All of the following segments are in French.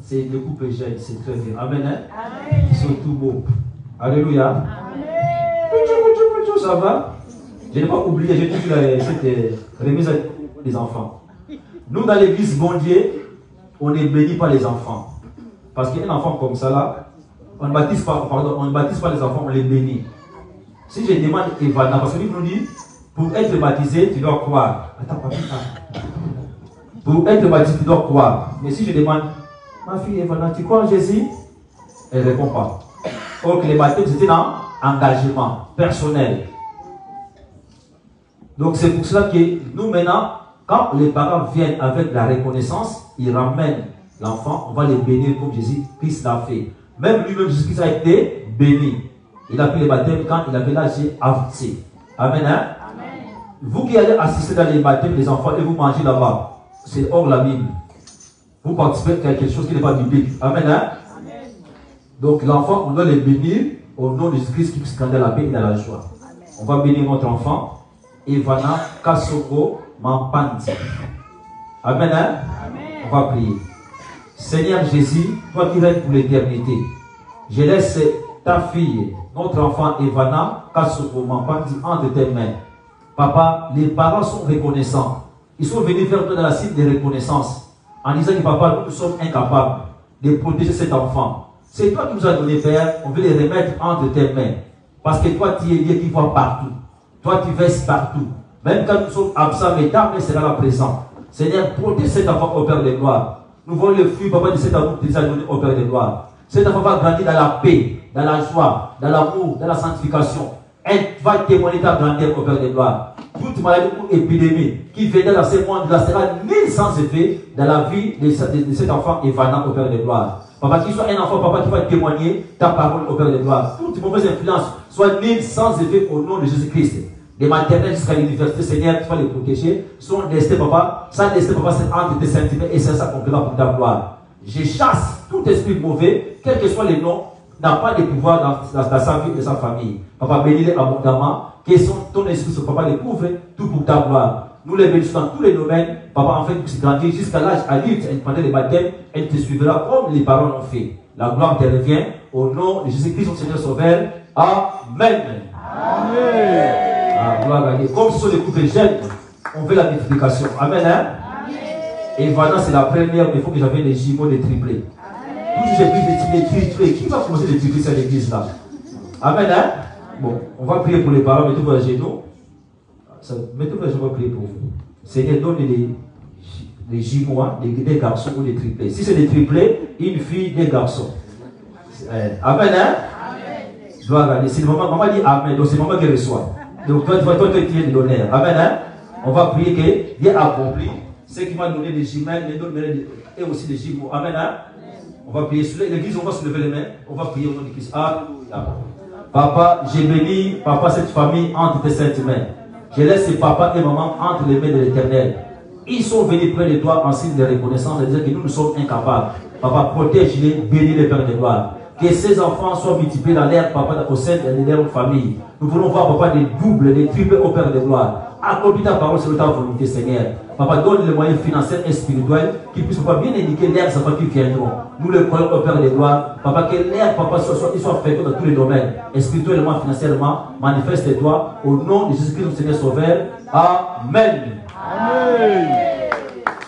C'est le couple jeune, c'est très bien. Amen. Hein? Amen. Ils sont tout beaux. Alléluia. Amen. Ça va? Je n'ai pas oublié, j'ai toujours cette remise des enfants. Nous, dans l'église Bondier, on ne bénit pas les enfants. Parce qu'un enfant comme ça, là, on ne baptise pas, on ne baptise pas les enfants, on les bénit. Si je demande Evana, parce que lui nous dit, pour être baptisé, tu dois croire. Attends, papa. Pour être baptisé, tu dois croire. Mais si je demande, ma fille Evana, tu crois en Jésus? Elle ne répond pas. Or que les baptêmes, c'était dans engagement personnel. Donc c'est pour cela que nous maintenant, quand les parents viennent avec la reconnaissance, ils ramènent l'enfant, on va les bénir comme Jésus-Christ l'a fait. Même lui-même, Jésus-Christ a été béni. Il a pris les baptêmes quand il avait l'âge avancé. Amen, hein? Amen. Vous qui allez assister dans les baptêmes des enfants et vous mangez là-bas, c'est hors la Bible. Vous participez à quelque chose qui n'est pas biblique. Amen, hein? Amen. Donc l'enfant, on doit les bénir au nom de Jésus-Christ qui puisse grandir la paix et dans la joie. Amen. On va bénir notre enfant. Ivana Kasoko Mampandi. Amen, hein? Amen. On va prier. Seigneur Jésus, toi qui règnes pour l'éternité, je laisse ta fille, notre enfant Ivana Kasoko Mampandi entre tes mains. Papa, les parents sont reconnaissants. Ils sont venus vers toi dans la cible de reconnaissance en disant que papa, nous sommes incapables de protéger cet enfant. C'est toi qui nous as donné, Père, on veut les remettre entre tes mains. Parce que toi, tu es Dieu qui voit partout. Toi, tu verses partout. Même quand nous sommes absents, mais ta main sera là présent. Seigneur, protège cet enfant au Père de gloire. Nous voyons le fruit, papa, de cet amour que tu nous as donné au Père de gloire. Cet enfant va grandir dans la paix, dans la joie, dans l'amour, dans la sanctification. Elle va témoigner ta grandeur au Père de gloire. Toute maladie ou épidémie qui viendra dans ce monde-là sera nulle sans effet dans la vie de cet enfant évanant au Père de gloire. Papa, qu'il soit un enfant, papa, qui va témoigner ta parole au Père de gloire. Toute mauvaise influence soit nulle sans effet au nom de Jésus-Christ. Des maternelles jusqu'à l'université, Seigneur, tu vas les protéger. Son destin, papa, sans destin, papa, c'est entre tes sentiments et c'est ça qu'on peut pour ta gloire. Je chasse tout esprit mauvais, quel que soit le nom, n'a pas de pouvoir dans sa vie et sa famille. Papa, bénis-les abondamment. Que ton esprit, papa, les couvre tout pour ta gloire. Nous les bénissons dans tous les domaines. Papa, en fait, puisse grandir jusqu'à l'âge adulte. Pendant les baptêmes, elle te suivra comme les parents l'ont fait. La gloire te revient. Au nom de Jésus-Christ, notre Seigneur Sauveur. Amen. Amen. Ah, gloire à Dieu. Comme ce sont des couples jeunes, on veut la multiplication. Amen. Hein? Amen. Et voilà, c'est la première fois que j'avais des jumeaux, des triplés. Toujours j'ai pris des triplés. Qui va commencer les triplés sur l'église là? Amen. Hein? Bon, on va prier pour les parents. Mettez-vous à genoux. Mettez-vous à genoux, on va prier pour vous. Seigneur, donne des jumeaux, hein, des garçons ou des triplés. Si c'est des triplés, une fille, des garçons. Amen. Hein? Gloire à Dieu. Si maman dit Amen, donc c'est maman qui reçoit. Donc toi, tu es de l'honneur. Amen. Hein? On va prier que Dieu accomplit ce qui m'a donné des jumelles, et aussi des jumeaux. Amen. Hein? On va prier sur l'église, on va se lever les mains. On va prier au nom de Christ. Alléluia. Papa, j'ai béni, papa, cette famille entre tes saintes mains. Je laisse papa et maman entre les mains de l'Éternel. Ils sont venus près de toi en signe de reconnaissance, c'est-à-dire que nous sommes incapables. Papa, protège-les, bénis les pères de gloire. Que ces enfants soient multipliés dans l'air, papa, au sein de leur famille. Nous voulons voir, papa, des doubles, des triples au Père de gloire. Accomplis ta parole sur ta volonté, Seigneur. Papa, donne les moyens financiers et spirituels qui puissent, papa, bien indiquer l'air des enfants qui viendront. Nous les croyons au Père de gloire. Papa, que l'air, papa, soit fait dans tous les domaines, et spirituellement, financièrement. Manifeste-toi au nom de Jésus-Christ, notre Seigneur Sauveur. Amen. Amen.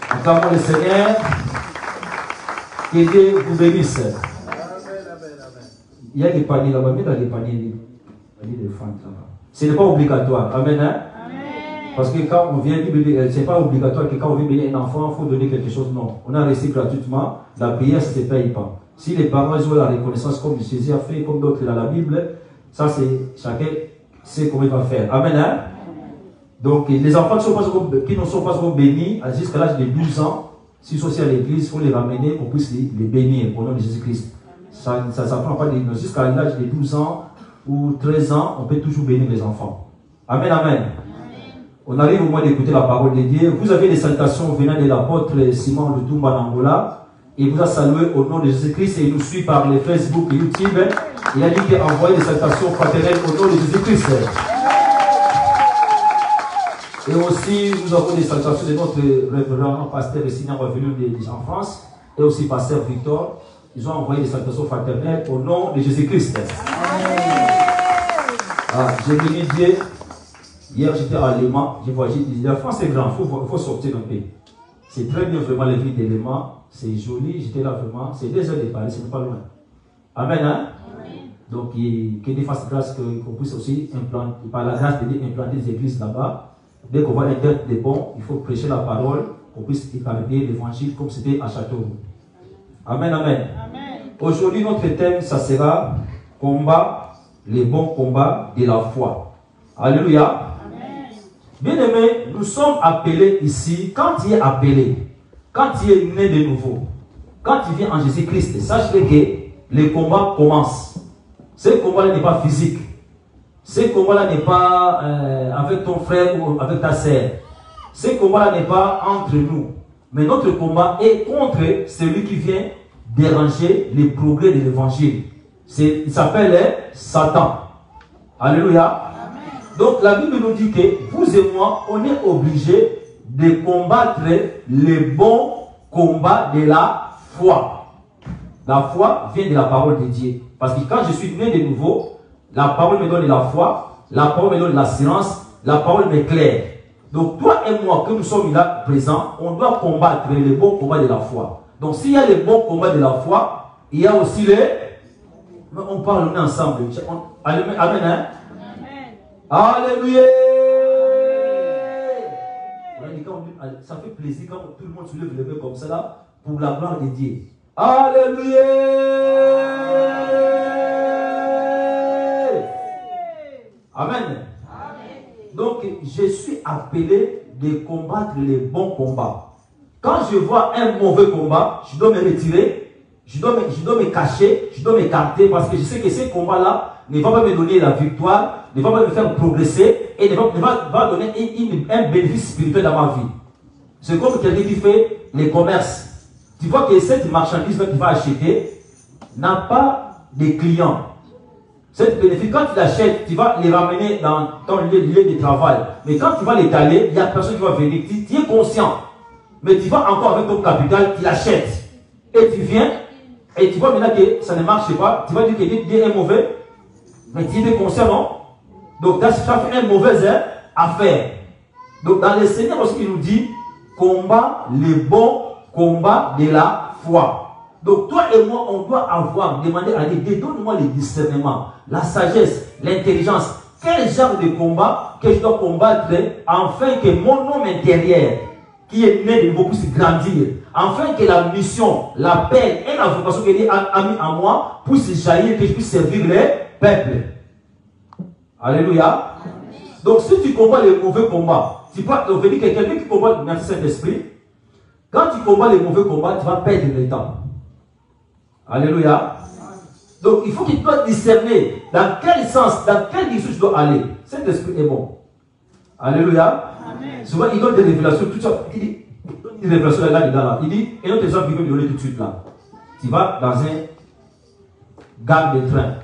Acclamons le Seigneur. Que Dieu vous bénisse. Il y a des paniers là-bas, mais dans les paniers de fentes là-bas. Ce n'est pas obligatoire. Amen. Hein? Amen. Parce que quand on vient, ce n'est pas obligatoire que quand on vient bénir un enfant, il faut donner quelque chose. Non. On a resté gratuitement. La prière, ça ne se paye pas. Si les parents ont la reconnaissance comme Jésus a fait, comme d'autres dans la Bible, ça c'est chacun sait comment il va faire. Amen. Hein? Donc les enfants qui ne sont pas encore bénis jusqu'à l'âge de 12 ans, s'ils sont aussi à l'église, il faut les ramener pour qu'on puisse les bénir au nom de Jésus-Christ. Ça ne prend pas des noces. Jusqu'à l'âge de 12 ans ou 13 ans, on peut toujours bénir les enfants. Amen, amen. Amen. On arrive au moment d'écouter la parole de Dieu. Vous avez des salutations venant de l'apôtre Simon Lutumba Nangola. Il vous a salué au nom de Jésus-Christ et il nous suit par les Facebook et YouTube. Il a dit qu'il a envoyé des salutations fraternelles au nom de Jésus-Christ. Et aussi, nous avons des salutations de notre révérend pasteur Sinan revenu en France, et aussi pasteur Victor. Ils ont envoyé des salutations fraternelles au nom de Jésus-Christ. J'ai béni Dieu. Hier, j'étais à Léman. J'ai dit, la France est grande, il faut sortir un peu. C'est très bien, vraiment, les villes de Léman. C'est joli, j'étais là vraiment. C'est 2 heures de Paris, c'est pas loin. Amen, hein? Amen. Donc, que Dieu fasse grâce qu'on puisse aussi implanter, par la grâce de Dieu, implanter des églises là-bas. Dès qu'on voit un tête de bon, il faut prêcher la parole, qu'on puisse épargner l'évangile comme c'était à Châteauroux. Amen, amen. Amen. Aujourd'hui, notre thème, ça sera combat, les bons combats de la foi. Alléluia. Bien aimé, nous sommes appelés ici, quand tu es appelé, quand tu es né de nouveau, quand tu viens en Jésus-Christ, sache que le combat commence. Ce combat-là n'est pas physique. Ce combat-là n'est pas avec ton frère ou avec ta sœur. Ce combat-là n'est pas entre nous. Mais notre combat est contre celui qui vient déranger les progrès de l'évangile. Il s'appelle Satan. Alléluia. Donc la Bible nous dit que vous et moi, on est obligés de combattre les bons combats de la foi. La foi vient de la parole de Dieu. Parce que quand je suis né de nouveau, la parole me donne la foi, la parole me donne l'assurance, la parole m'éclaire. Donc toi et moi, que nous sommes là présents, on doit combattre les bons combats de la foi. Donc s'il y a les bons combats de la foi, il y a aussi les... On parle, on est ensemble. Amen, hein? Alléluia. Ça fait plaisir quand tout le monde se lève les mains comme ça là, pour la gloire de Dieu. Alléluia. Amen. Donc je suis appelé de combattre les bons combats. Quand je vois un mauvais combat, je dois me retirer, je dois me cacher, je dois m'écarter parce que je sais que ce combat-là ne va pas me donner la victoire, ne va pas me faire progresser et ne va donner un bénéfice spirituel dans ma vie. C'est comme quelqu'un qui fait les commerces. Tu vois que cette marchandise que tu vas acheter n'a pas de clients. Cette bénéfice, quand tu l'achètes, tu vas les ramener dans ton lieu de travail. Mais quand tu vas l'étaler, il n'y a personne qui va venir. Tu es conscient. Mais tu vas encore avec ton capital, tu l'achètes. Et tu viens, et tu vois maintenant que ça ne marche pas. Tu vas dire que Dieu est mauvais. Mais tu es conscient, non? Donc, tu as fait une mauvaise affaire. Donc, dans le Seigneur aussi, il nous dit, combat les bons combats de la foi. Donc, toi et moi, on doit demander à Dieu, donne-moi le discernement, la sagesse, l'intelligence. Quel genre de combat que je dois combattre afin que mon homme intérieur, qui est né de nouveau, puisse grandir. Afin que la mission, l'appel et la vocation que Dieu a mis en moi puisse jaillir, que je puisse servir les peuples. Alléluia. Donc, si tu combats les mauvais combats, tu peux devenir quelqu'un qui combat le Saint-Esprit. Quand tu combats les mauvais combats, tu vas perdre le temps. Alléluia. Donc, il faut qu'il doit discerner dans quel sens, dans quelle direction je dois aller. Cet esprit est bon. Alléluia. Amen. Souvent, il donne des révélations. Tout ça, il dit, une révélation là-dedans. Là. Il dit, et un autre exemple qu'il veut me donner tout de suite là. Tu vas dans un gare de train.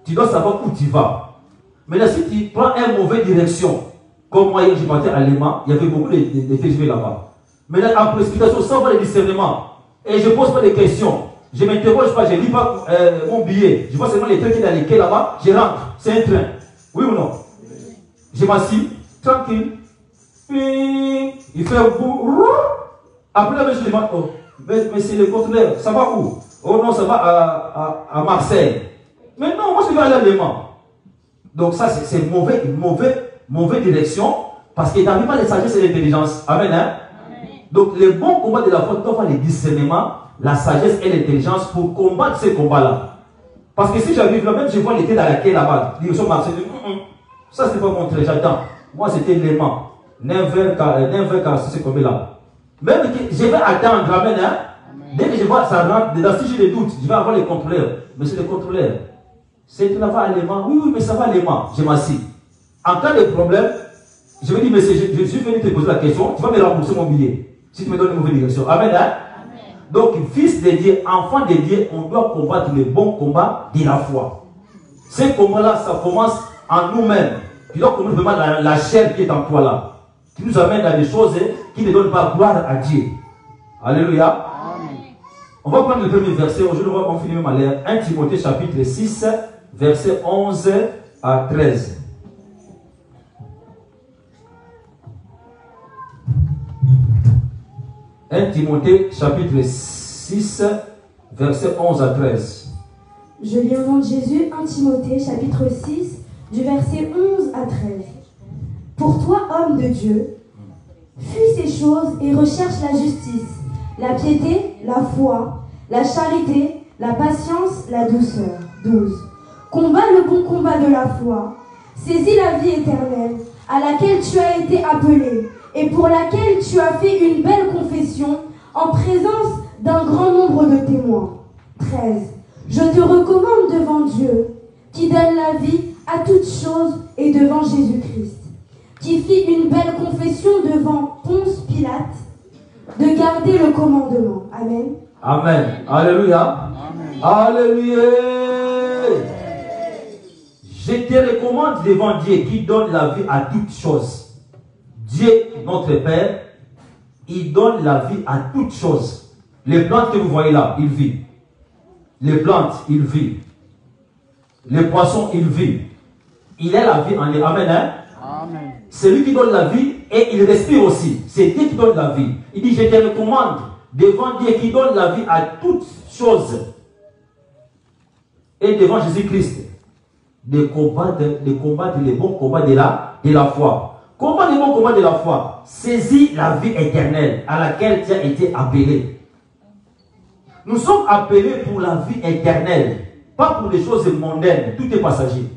Tu dois savoir où tu vas. Mais là, si tu prends une mauvaise direction, comme moi, hier, je partais à Léman, il y avait beaucoup de TGV là-bas. Mais là, en précipitation, sans avoir le discernement, et je ne pose pas de questions, je ne m'interroge pas, je ne lis pas mon billet, je vois seulement les trains qui sont dans les quais là-bas, je rentre, c'est un train. Oui ou non? Je m'assieds, tranquille, il fait un bout, après là, je me dis, oh, mais c'est le contraire, ça va où? Oh non, ça va à Marseille. Mais non, moi je vais aller à Léman. Donc ça, c'est mauvaise direction, parce qu'il n'arrive pas les sagesse et l'intelligence. Amen, hein? Amen. Donc les bons combats de la foi doivent avoir le discernement, la sagesse et l'intelligence pour combattre ces combats-là. Parce que si j'arrive là, même je vois l'été dans laquelle là-bas, direction Marseille, ça c'est pas mon trait, j'attends. Moi c'était Léman. 9h40, c'est combien là? Même que je vais attendre, amen, hein? Dès que je vois ça rentre dedans, si j'ai des doutes, je vais avoir les contrôleurs. Mais c'est les contrôleurs. C'est tu vas à Léman. Oui, mais ça va à Léman. Je m'assieds. En cas de problème, je vais dire, mais je suis venu te poser la question, tu vas me rembourser mon billet. Si tu me donnes une mauvaise direction. Amen, hein? Amen. Donc, fils de Dieu, enfant de Dieu, on doit combattre les bons combats de la foi. Ces combats-là, ça commence en nous-mêmes. Tu dois combattre vraiment la chair qui est en toi là. Qui nous amène à des choses qui ne donnent pas gloire à Dieu. Alléluia. Amen. On va prendre le premier verset. Aujourd'hui, on va finir même à l'air. 1 Timothée chapitre 6, verset 11 à 13. 1 Timothée chapitre 6, verset 11 à 13. Je lis au nom de Jésus 1 Timothée chapitre 6, du verset 11 à 13. Pour toi, homme de Dieu, fuis ces choses et recherche la justice, la piété, la foi, la charité, la patience, la douceur. 12. Combat le bon combat de la foi. Saisis la vie éternelle, à laquelle tu as été appelé, et pour laquelle tu as fait une belle confession, en présence d'un grand nombre de témoins. 13. Je te recommande devant Dieu, qui donne la vie à toutes choses, et devant Jésus-Christ, qui fit une belle confession devant Ponce Pilate, de garder le commandement. Amen. Amen. Alléluia. Amen. Alléluia. Je te recommande devant Dieu qui donne la vie à toutes choses. Dieu, notre Père, il donne la vie à toutes choses. Les plantes que vous voyez là, il vit. Les plantes, il vit. Les poissons, il vit. Il est la vie en lui. Amen. Hein? Amen. C'est lui qui donne la vie et il respire aussi. C'est Dieu qui donne la vie. Il dit, je te recommande devant Dieu qui donne la vie à toutes choses et devant Jésus-Christ de combattre les bons combats de la foi. Combat les bons combats de la foi. Saisis la vie éternelle à laquelle tu as été appelé. Nous sommes appelés pour la vie éternelle, pas pour des choses mondaines. Tout est passager.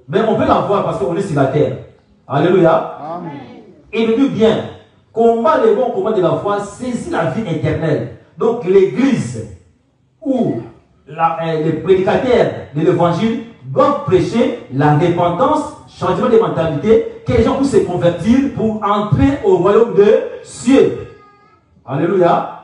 Mais on peut l'avoir parce qu'on est sur la terre. Alléluia. Amen. Et nous dit bien, combat les bons combats de la foi, saisis la vie éternelle. Donc l'église ou les prédicateurs de l'évangile doivent prêcher la repentance, changement de mentalité, que les gens puissent se convertir pour entrer au royaume de cieux. Alléluia.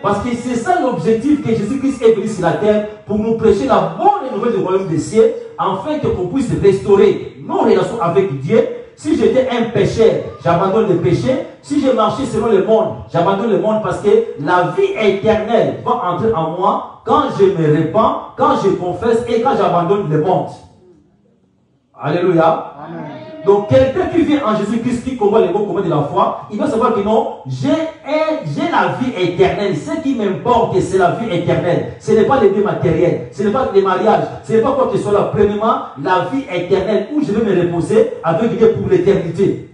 Parce que c'est ça l'objectif que Jésus-Christ est venu sur la terre pour nous prêcher la bonne nouvelle du royaume des cieux, afin qu'on puisse restaurer nos relations avec Dieu. Si j'étais un pécheur, j'abandonne le péché. Si je marchais selon le monde, j'abandonne le monde parce que la vie éternelle va entrer en moi quand je me répands, quand je confesse et quand j'abandonne le monde. Alléluia. Amen. Donc quelqu'un qui vit en Jésus-Christ, qui combat les bons combats de la foi, il doit savoir que non, j'ai la vie éternelle. Ce qui m'importe, c'est la vie éternelle. Ce n'est pas les biens matériels, ce n'est pas les mariages, ce n'est pas quoi que ce soit là. Premièrement, la vie éternelle où je vais me reposer avec Dieu pour l'éternité.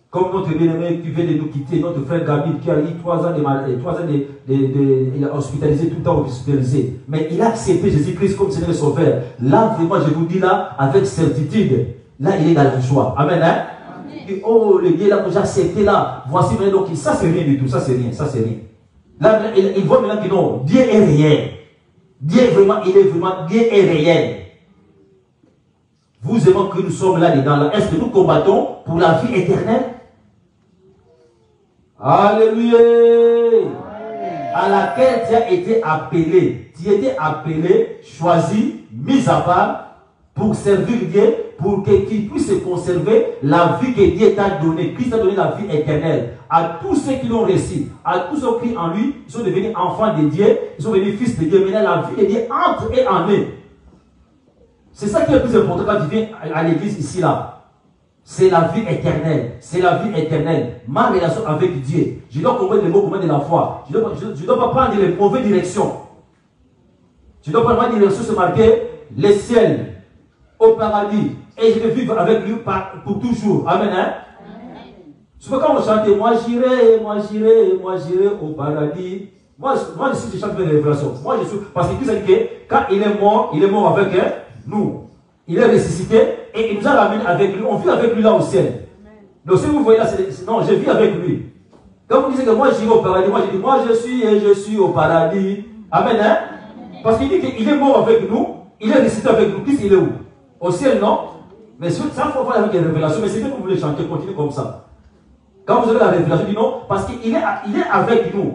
Comme notre bien-aimé qui vient de nous quitter, notre frère Gabi, qui a eu 3 ans il a hospitalisé, tout le temps hospitalisé. Mais il a accepté Jésus-Christ comme Seigneur et Sauveur. Là, vraiment, je vous dis là, avec certitude, là, il est dans la joie. Amen. Hein? Amen. Oh, le Dieu là que j'ai accepté là, voici maintenant, donc ça c'est rien du tout, ça c'est rien, ça c'est rien. Là, il voit maintenant que non, Dieu est réel. Dieu est vraiment, Dieu est réel. Vous aimez que nous sommes là-dedans, là. Est-ce que nous combattons pour la vie éternelle? Alléluia. À laquelle tu as été appelé. Tu étais appelé, choisi, mis à part pour servir Dieu, pour qu'il puisse conserver la vie que Dieu t'a donnée. Christ a donné la vie éternelle à tous ceux qui l'ont reçu, à tous ceux qui en lui, ils sont devenus enfants de Dieu, ils sont devenus fils de Dieu. Maintenant, la vie de Dieu entre et en eux. C'est ça qui est le plus important quand tu viens à l'église ici, là. C'est la vie éternelle. C'est la vie éternelle. Ma relation avec Dieu. Je dois comprendre les mots communs de la foi. Je ne dois pas prendre les mauvaises directions. Je dois prendre ma direction, c'est marqué le ciel, au paradis. Et je vais vivre avec lui pour toujours. Amen. Hein? Souvent quand on chante, moi j'irai au paradis. Moi je chante mes révélations. Moi je suis. Parce que Christ a dit que quand il est mort avec nous. Il est ressuscité et il nous a ramené avec lui. On vit avec lui là au ciel. Donc si vous voyez là, non, je vis avec lui. Quand vous dites que moi j'irai au paradis, moi je dis, moi je suis au paradis. Amen. Hein? Parce qu'il dit qu'il est mort avec nous, il est ressuscité avec nous. Christ, il est où? Au ciel, non? Mais ça, il faut voir avec les révélations. Mais c'est que vous voulez chanter, continuez comme ça. Quand vous avez la révélation, il dit non, parce qu'il est avec nous.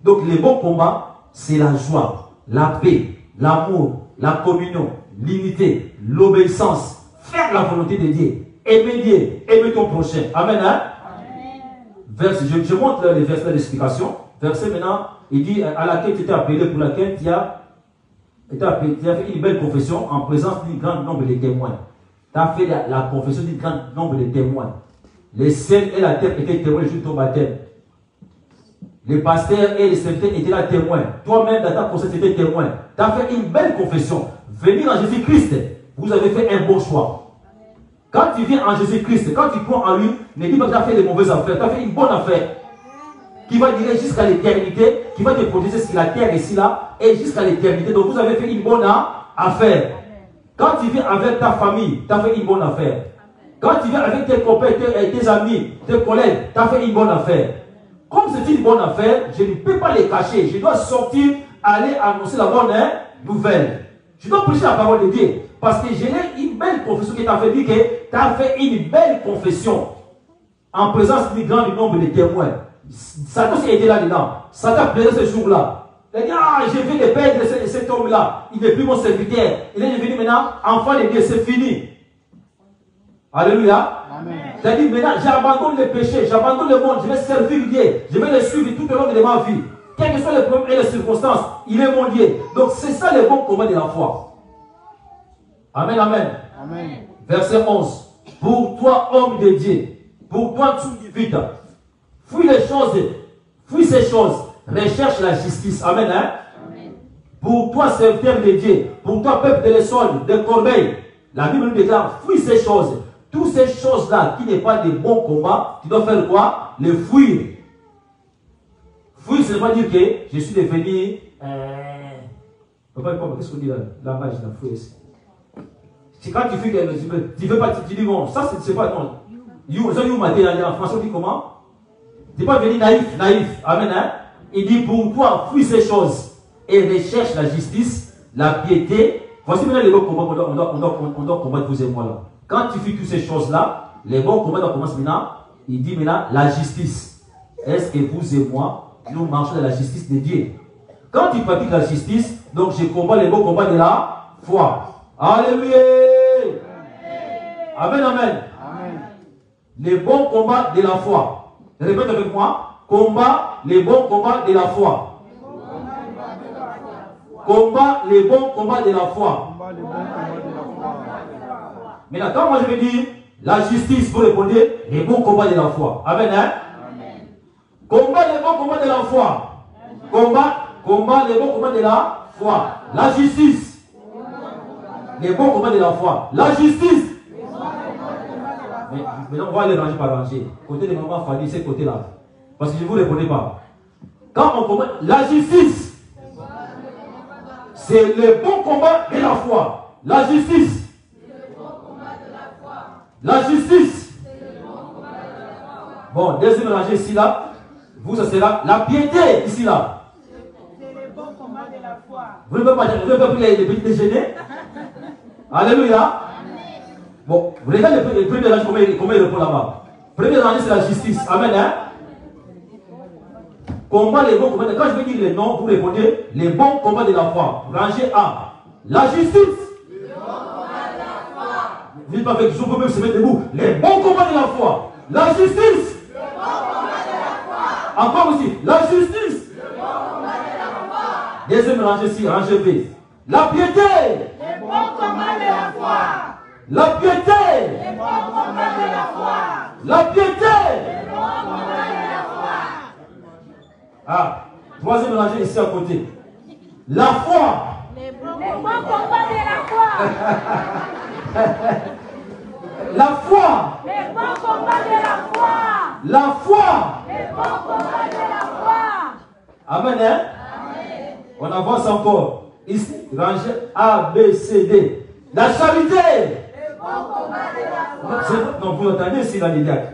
Donc les bons combats, c'est la joie, la paix, l'amour, la communion, l'unité, l'obéissance, faire la volonté de Dieu. Aimer Dieu, aimer ton prochain. Amen. Hein? Verset, je montre les versets d'explication. Verset maintenant, il dit à laquelle tu étais appelé, pour laquelle tu as fait une belle confession en présence d'un grand nombre de témoins. Tu as fait la confession d'un grand nombre de témoins. Les ciels et la terre étaient témoins juste au baptême. Les pasteurs et les serviteurs étaient là témoins. Toi-même, dans ta confession, tu étais témoin. Tu as fait une belle confession. Venir en Jésus-Christ, vous avez fait un bon choix. Quand tu viens en Jésus-Christ, quand tu crois en lui, ne dis pas que tu as fait de mauvaises affaires. Tu as fait une bonne affaire qui va durer jusqu'à l'éternité, qui va te protéger sur la terre ici là, et jusqu'à l'éternité. Donc vous avez fait une bonne affaire. Quand tu viens avec ta famille, tu as fait une bonne affaire. Quand tu viens avec tes copains, tes amis, tes collègues, tu as fait une bonne affaire. Comme c'est une bonne affaire, je ne peux pas les cacher. Je dois sortir, aller annoncer la bonne nouvelle. Je dois prêcher la parole de Dieu. Parce que j'ai une belle confession qui t'a fait dire que tu as fait une belle confession en présence du grand nombre de témoins. Satan était là-dedans. Satan plaisait ce jour-là. Il a dit, ah, je vais le perdre cet homme-là. Il n'est plus mon serviteur. Il est devenu maintenant enfant de Dieu. C'est fini. Alléluia. C'est-à-dire maintenant, j'abandonne le péché, j'abandonne le monde, je vais servir Dieu. Je vais le suivre tout au long de ma vie. Quels que soient les problèmes et les circonstances, il est mon Dieu. Donc c'est ça le bon combat de la foi. Amen, amen. Amen. Verset 11. Pour toi, homme de Dieu, pour toi, tu vite. Fuis les choses, fuis ces choses. Recherche la justice. Amen, hein? Amen. Pour toi, serviteur de Dieu, pour toi, peuple de l'Essonne, de Corbeil, la Bible nous déclare, fuis ces choses. Toutes ces choses-là qui n'est pas des bons combats, tu dois faire quoi? Les fuir. Fuir, ce n'est pas dire que je suis devenu. Qu'est-ce qu'on dit là? La magie, la fuir. C'est quand tu fuis, tu veux pas, tu dis bon, ça c'est pas non. En français, on dit comment? Tu n'es pas venu naïf. Amen. Hein? Il dit pour toi, fuis ces choses et recherche la justice, la piété. Voici maintenant les bons combats on doit combattre vous et moi là. Quand tu fais toutes ces choses-là, les bons combats commencent maintenant. Il dit maintenant la justice. Est-ce que vous et moi, nous marchons dans la justice de Dieu? Quand tu pratiques la justice, donc je combats les bons combats de la foi. Alléluia. Amen, amen. Amen. Les bons combats de la foi. Répète avec moi. Combat les bons combats de la foi. Combat les bons combats de la foi. Maintenant, quand moi je vais dire la justice, vous répondez les bons combats de la foi. Amen, hein? Amen. Combat les bons combats de la foi. Combat les bons combats de la foi. La justice. Les bons combats de la foi. La justice. Mais maintenant, on va les ranger par ranger. Côté de maman Fanny, c'est côté-là. Parce que je ne vous répondais pas. Quand on combat la justice, c'est le bon combat de la foi. La justice. La justice. Bon, deuxième rangée ici là. Vous, ça sera la piété ici là. C'est le bon combat de la foi. Vous ne pouvez pas prendre les petits déjeuners. Alléluia. Bon, vous regardez le premier rangée, comment il répond là-bas. Premier rangée, c'est la justice. Amen, hein? Combat les bons combats. Quand je vais dire les noms, vous répondez les bons combats de la foi. Rangée A. La justice. Vous dites pas avec je peux même se mettre debout. Les bons combats de la foi. La justice. Le bon combat de la foi. Encore aussi. La justice. Le bon combat de la foi. Deuxième rangée ici, rangée B. La piété. Le bon combat de la foi. La piété. Le bon combat de la foi. La piété. Le bon combat de la foi. Ah, troisième rangée ici à côté. La foi. Le bon combat de la foi. La foi. Le bon combat de la foi. La foi. Le bon combat de la foi. Amen, hein? Amen. On avance encore. Ici, rangée A, B, C, D. La charité. Le bon combat de la foi. Non, vous entendez ici dans les diacres.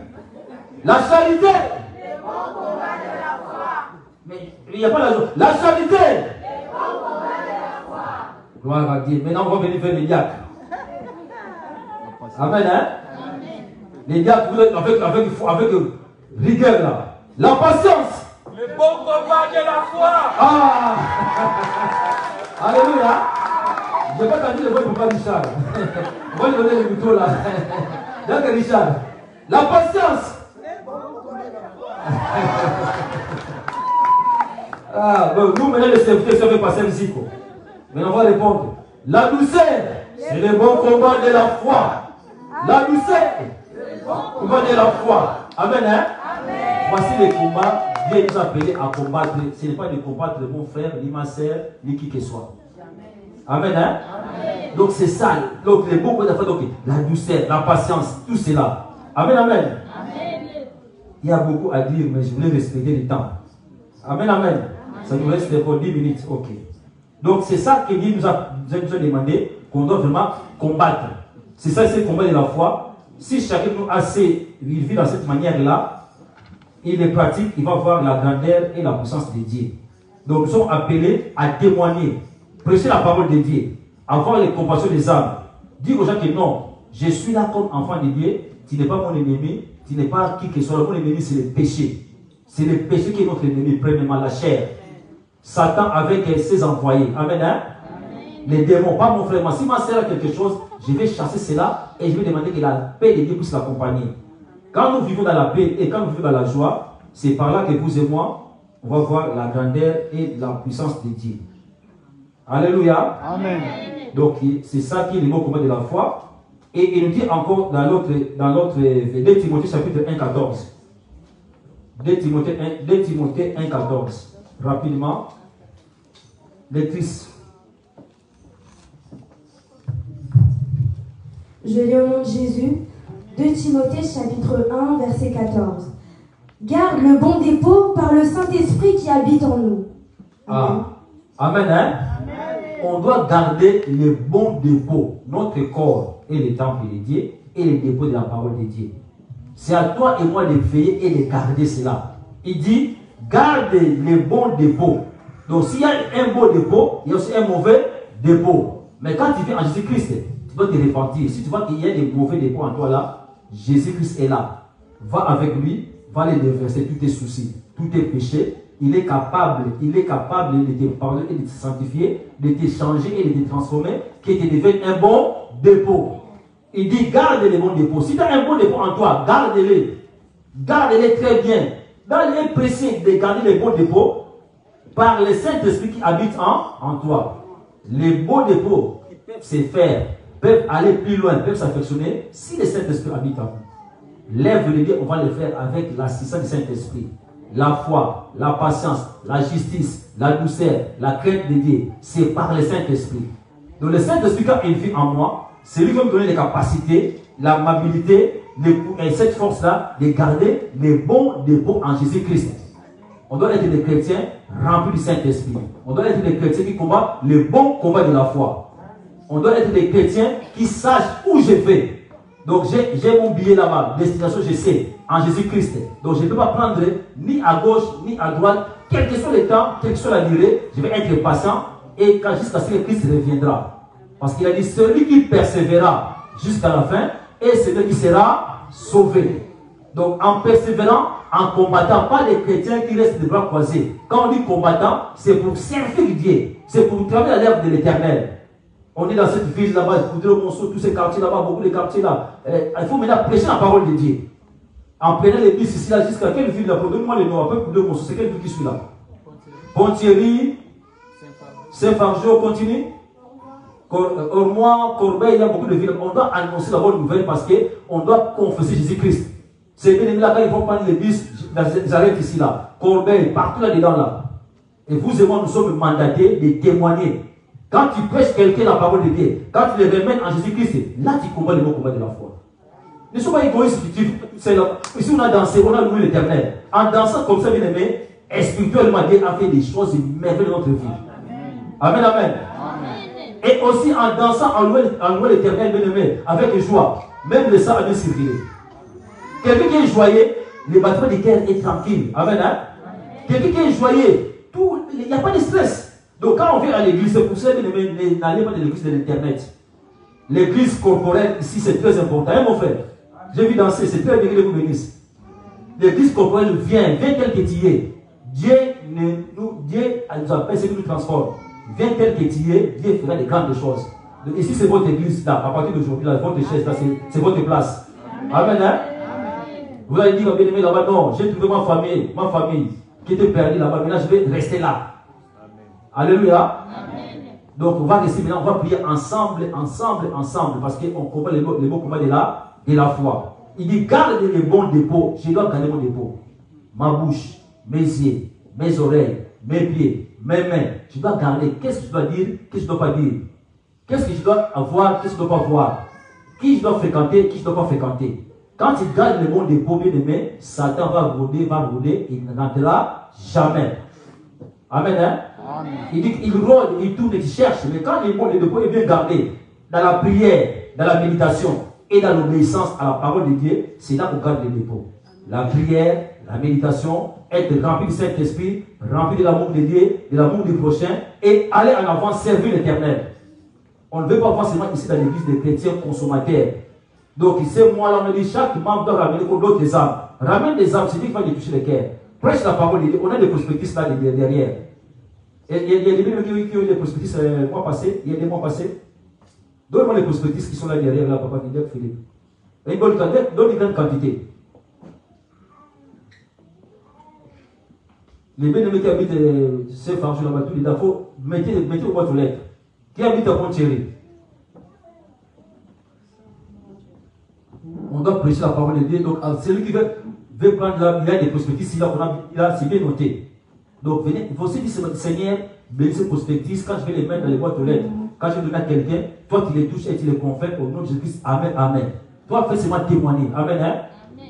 La charité. Le bon combat de la foi. Mais il n'y a pas la joie. La charité. Le bon combat de la foi. Gloire à Dieu. Maintenant, on va venir faire les diacres. Amen, hein? Amen. Les diacres, vous êtes avec rigueur là. La patience. Le bon combat de la foi. Ah! Alléluia. Je n'ai pas entendu le voix de Papa Richard. On va lui donner le micro là. Donc Richard, la patience. Ah, bon, nous maintenant le serviteur ça fait passer un zico. Mais on va répondre. La douceur, c'est le bon combat de la foi. La douceur, combat de la foi. Amen, hein? Amen. Voici les combats. Dieu nous a appelés à combattre. Ce n'est pas de combattre mon frère, ni ma soeur, ni qui que soit. Amen, hein? Amen. Donc c'est ça. Donc les bons combats de la foi, donc la douceur, la patience, tout cela. Amen, amen. Amen. Il y a beaucoup à dire, mais je voulais respecter le temps. Amen, amen. Ça nous reste pour 10 minutes. Ok. Donc c'est ça que Dieu nous a demandé qu'on doit vraiment combattre. C'est ça, c'est le combat de la foi. Si chacun nous vit dans cette manière-là, il les pratique, il va voir la grandeur et la puissance de Dieu. Donc nous sommes appelés à témoigner, prêcher la parole de Dieu, avoir les compassions des âmes, dire aux gens que non, je suis là comme enfant de Dieu, tu n'es pas mon ennemi, tu n'es pas qui que ce soit. Mon ennemi, c'est le péché. C'est le péché qui est notre ennemi, premièrement la chair. Satan avec ses envoyés. Amen, hein? Les démons, pas mon frère. Moi, si ma soeur a quelque chose, je vais chasser cela et je vais demander que la paix de Dieu puisse l'accompagner. Quand nous vivons dans la paix et quand nous vivons dans la joie, c'est par là que vous et moi, on va voir la grandeur et la puissance de Dieu. Alléluia. Amen. Donc, c'est ça qui est le mot commun de la foi. Et il nous dit encore dans l'autre 2 Timothée chapitre 1, 14. 2 Timothée 1, 14. Rapidement. Lectrice. Je lis au nom de Jésus, 2 Timothée chapitre 1, verset 14. Garde le bon dépôt par le Saint-Esprit qui habite en nous. Amen. Amen, hein? Amen. On doit garder le bon dépôt. Notre corps est le temple de Dieu et le dépôt de la parole de Dieu. C'est à toi et moi de veiller et de garder cela. Il dit, garde le bon dépôt. Donc s'il y a un bon dépôt, il y a aussi un mauvais dépôt. Mais quand tu viens en Jésus-Christ, tu dois te repentir. Si tu vois qu'il y a des mauvais dépôts en toi là, Jésus-Christ est là. Va avec lui, va les déverser tous tes soucis, tous tes péchés. Il est capable de te pardonner et de te sanctifier, de te changer et de te transformer, que tu deviennes un bon dépôt. Il dit, garde les bons dépôts. Si tu as un bon dépôt en toi, garde-les. Garde-les très bien. Garde-les précis de garder les bons dépôts par le Saint-Esprit qui habite en toi. Les bons dépôts peuvent se faire, peuvent aller plus loin, peuvent s'affectionner si le Saint-Esprit habite en vous. L'œuvre de Dieu, on va le faire avec l'assistance du Saint-Esprit. La foi, la patience, la justice, la douceur, la crainte de Dieu, c'est par le Saint-Esprit. Donc le Saint-Esprit, quand il vit en moi, c'est lui qui va me donner les capacités, l'amabilité, et cette force-là de garder les bons dépôts en Jésus-Christ. On doit être des chrétiens remplis du Saint-Esprit. On doit être des chrétiens qui combattent le bon combat de la foi. On doit être des chrétiens qui sachent où je vais. Donc j'ai mon billet là-bas, destination je sais, en Jésus-Christ. Donc je ne peux pas prendre ni à gauche ni à droite, quel que soit le temps, quelle que soit la durée, je vais être patient et jusqu'à ce que Christ reviendra. Parce qu'il a dit, celui qui persévérera jusqu'à la fin et celui qui sera sauvé. Donc en persévérant, en combattant, pas les chrétiens qui restent les bras croisés. Quand on dit combattant, c'est pour servir Dieu, c'est pour travailler à l'œuvre de l'Éternel. On est dans cette ville là-bas, tous ces quartiers là-bas, beaucoup de quartiers là. Il faut maintenant prêcher la parole de Dieu. En prenant les bus ici, là, jusqu'à quelle ville là? Donne-moi le nom, un peu de Monceau, c'est quelle ville qui suit là? Ponthierry, Saint-Fargeau, continue. Ormois, Corbeil, il y a beaucoup de villes. On doit annoncer la bonne nouvelle parce qu'on doit confesser Jésus-Christ. C'est bien aimé là, quand ils vont prendre les bus, ils arrêtent ici là. Corbeil, partout là-dedans là. Et vous et moi, nous sommes mandatés de témoigner. Quand tu prêches quelqu'un la parole de Dieu, quand tu les remènes en Jésus-Christ, là tu combats le bon combat de la foi. Ne sois pas égoïste. Ici on a dansé, on a loué l'Éternel. En dansant comme ça, bien aimé, spirituellement, Dieu a fait des choses merveilleuses dans notre vie. Amen, amen. Et aussi en dansant, en louant l'Éternel, bien aimé, avec joie. Même le sang a bien circulé. Quelqu'un qui est joyeux, le battement du cœur est tranquille. Amen, hein? Quelqu'un qui est joyeux, il n'y a pas de stress. Donc quand on vient à l'église, c'est pour ça que n'allez pas de l'église de l'internet. L'église corporelle, ici c'est très important. Hein, mon frère? J'ai vu danser, c'est très bien que vous bénisse. L'église corporelle vient tel que tu es. Dieu nous appelle ce qui nous transforme. Viens tel que tu es, Dieu fera de grandes choses. Ici, c'est votre église, là. À partir d'aujourd'hui, là, votre chaise, là, c'est votre place. Amen, hein? Vous allez dire, bien aimé, là-bas, non, j'ai trouvé ma famille qui était perdue là-bas. Maintenant, je vais rester là. Alléluia. Donc, on va rester maintenant, on va prier ensemble, parce qu'on combat les mots combat de la foi. Il dit, garde les bons dépôts. Je dois garder mon dépôt. Ma bouche, mes yeux, mes oreilles, mes pieds, mes mains. Je dois garder. Qu'est-ce que je dois dire? Qu'est-ce que je ne dois pas dire? Qu'est-ce que je dois avoir? Qu'est-ce que je ne dois pas voir? Qui je dois fréquenter? Qui je ne dois pas fréquenter? Quand tu gardes les bons dépôts, bien aimé, Satan va rôder, il ne rentrera jamais. Amen, hein? Amen. Il dit qu'il rôde, il tourne, il cherche. Mais quand les bons dépôts est bien gardé, dans la prière, dans la méditation et dans l'obéissance à la parole de Dieu, c'est là qu'on garde les dépôts. La prière, la méditation, être rempli du Saint-Esprit, rempli de l'amour de Dieu, de l'amour du prochain, et aller en avant, servir l'Éternel. On ne veut pas voir seulement ici dans l'église des chrétiens consommateurs. Donc, c'est moi là, on me dit, chaque membre doit ramener d'autres âmes. Ramène des âmes, c'est dit qu'il faut les toucher le cœur. Prêche la parole de Dieu. On a des prospectus là derrière. Et il y a des gens qui ont eu des prospectus le mois passé, il y a des mois passés. Donne-moi les prospectus qui sont là derrière, là, papa Philippe. Et donne une grande quantité. Les bien-aimés qui habitent ces farges là-bas, tous les dafos, mettez au boîte aux lettres. Qui habite à Pont-Thierry? On doit prêcher la parole de Dieu. Donc, celui qui veut prendre là, il y a des prospectus, c'est bien noté. Donc, venez, il faut aussi dire, Seigneur, bénisse ces prospectus, quand je vais les mettre dans les boîtes aux lettres, quand je vais donner à quelqu'un, toi tu les touches et tu les confères au nom de Jésus-Christ. Amen, amen. Toi, fais seulement témoigner. Amen, hein?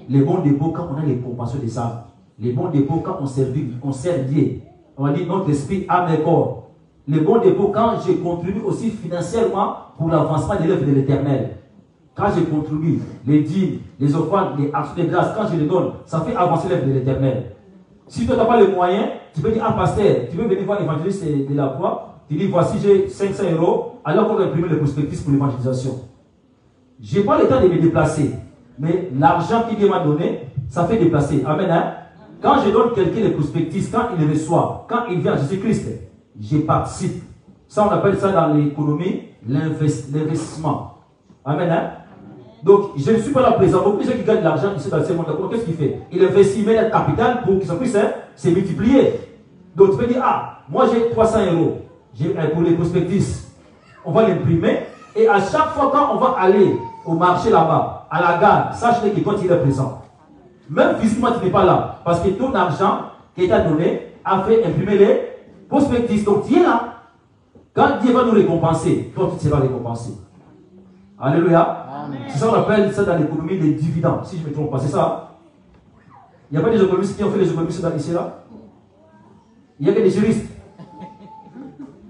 Les bons dépôts, quand on a les compassions des âmes. Les bons dépôts, quand on sert Dieu. On va dire notre esprit, âme et corps. Les bons dépôts, quand je contribue aussi financièrement pour l'avancement de l'œuvre de l'Éternel. Quand je contribue, les dîmes, les offrandes, les actions de grâce, quand je les donne, ça fait avancer l'œuvre de l'Éternel. Si toi, tu n'as pas les moyens, tu peux dire, ah pasteur, tu veux venir voir l'évangéliste de la croix, tu dis, voici, j'ai 500 €, alors qu'on va imprimer le prospectus pour l'évangélisation. Je n'ai pas le temps de me déplacer, mais l'argent qu'il Dieu m'a donné, ça fait déplacer. Amen, hein? Quand je donne quelqu'un les prospectus, quand il les reçoit, quand il vient à Jésus-Christ, je participe. Ça, on appelle ça dans l'économie l'investissement. Amen, hein? Donc, je ne suis pas là présent. Beaucoup de gens qui gagnent de l'argent ici dans ce monde, qu'est-ce qu'il fait? Il investit, il met le capital pour qu'il puisse se multiplier. Donc, tu peux dire, ah, moi j'ai 300 € pour les prospectus. On va l'imprimer. Et à chaque fois, quand on va aller au marché là-bas, à la gare, sache que toi, tu es présent. Même physiquement, tu n'es pas là. Parce que ton argent qui t'a donné a fait imprimer les prospectus. Donc, tu es là. Quand Dieu va nous récompenser, toi, tu seras récompensé. Alléluia. C'est ça qu'on appelle ça dans l'économie des dividendes. Si je ne me trompe pas, c'est ça. Il n'y a pas des économistes qui ont fait les économistes dans ici là. Il n'y a que des juristes.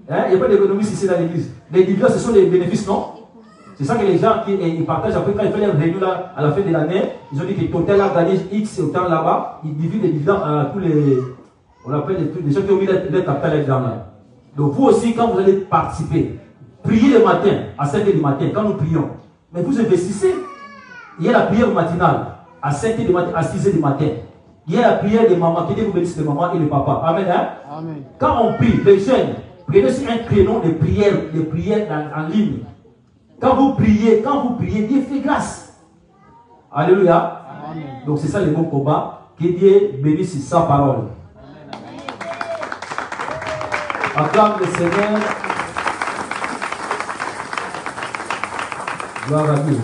Hein? Il n'y a pas d'économistes ici dans l'église. Les dividendes, ce sont les bénéfices, non? C'est ça que les gens ils partagent après quand ils font les réunions là, à la fin de l'année. Ils ont dit que Total a gagné X autant là-bas. Ils divident les dividendes à tous les. On appelle les gens qui ont mis leur capital là-dedans. Donc vous aussi, quand vous allez participer, priez le matin, à 5 h du matin, quand nous prions. Mais vous investissez. Il y a la prière matinale à 5 h du matin, à 6 h du matin. Il y a la prière des mamans, qui vous bénissent les mamans et les papas. Amen, hein? Amen. Quand on prie, les jeunes, prenez sur un créneau de prières en ligne. Quand vous priez, Dieu fait grâce. Alléluia. Amen. Donc c'est ça le bon combat. Que Dieu bénisse sa parole. Acclame le Seigneur. Gloire à Dieu.